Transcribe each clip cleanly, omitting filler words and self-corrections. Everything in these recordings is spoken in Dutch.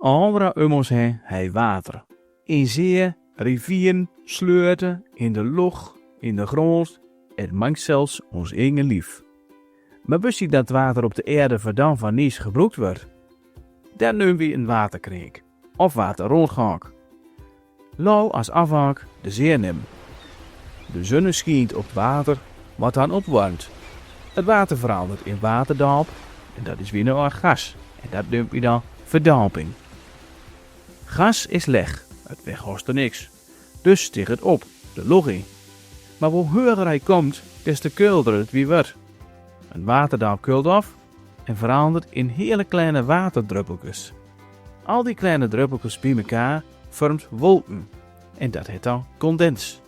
Overal om ons heen hij water. In zeeën, rivieren, sleurten, in de lucht, in de grond en mangt zelfs ons eigen lief. Maar wist je dat water op de aarde verdampt van niets gebruikt wordt? Dan noemen we een waterkreek of waterrondgang. Lauw als afhaak de zee nemen. De zon schijnt op het water wat dan opwarmt. Het water verandert in waterdamp en dat is weer een gas. En dat noemen we dan verdamping. Gas is leg, het weghost er niks. Dus steeg het op, de lucht in. Maar hoe hoger hij komt, des te koelder het weer wordt. Een waterdamp koelt af en verandert in hele kleine waterdruppeltjes. Al die kleine druppeltjes bij elkaar vormt wolken. En dat heet dan condens.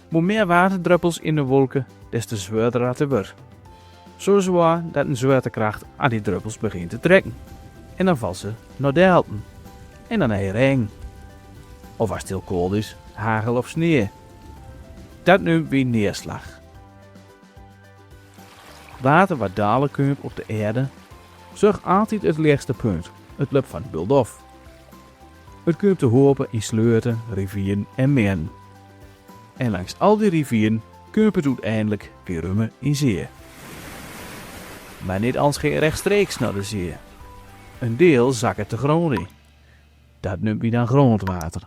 Hoe meer waterdruppels in de wolken, des te zwaarder het wordt. Zo zwaar dat een zwaartekracht aan die druppels begint te trekken. En dan valt ze naar de helpen. En dan heb je regen. Of als het heel koud is, hagel of sneeuw. Dat noemen we neerslag. Water wat dalen komt op de aarde, zorgt altijd het laagste punt. Het loopt van het bult af. Het komt te hopen in sleurten, rivieren en meren. En langs al die rivieren komt het uiteindelijk weer rummen in zee. Maar niet als geen rechtstreeks naar de zee. Een deel zakt het de grond in. Dat noemt we dan grondwater.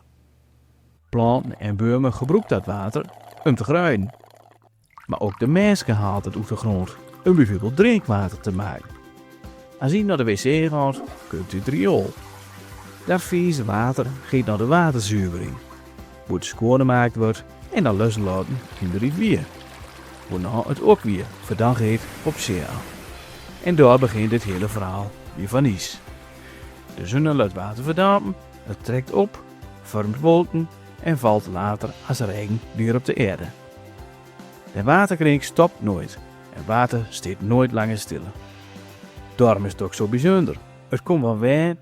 Planten en bomen gebruiken dat water om te groeien. Maar ook de mens haalt het uit de grond om bijvoorbeeld drinkwater te maken. Als je naar de wc gaat, komt u het riool. Dat vieze water gaat naar de waterzuivering. Moet schoongemaakt wordt en dan loslaten in de rivier. Waarna het ook weer verdampt gaat op zee. En daar begint het hele verhaal weer van is. De zon laat water verdampen, het trekt op, vormt wolken en valt later als regen weer op de aarde. De waterkring stopt nooit en water staat nooit langer stil. Daarom is het ook zo bijzonder. Het komt wel weer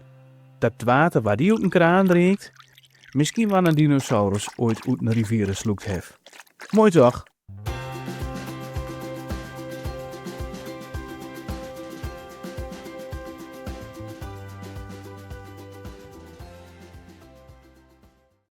dat het water waar die uit een kraan drinkt, misschien wel een dinosaurus ooit uit een rivier gesloekt heeft. Mooi toch?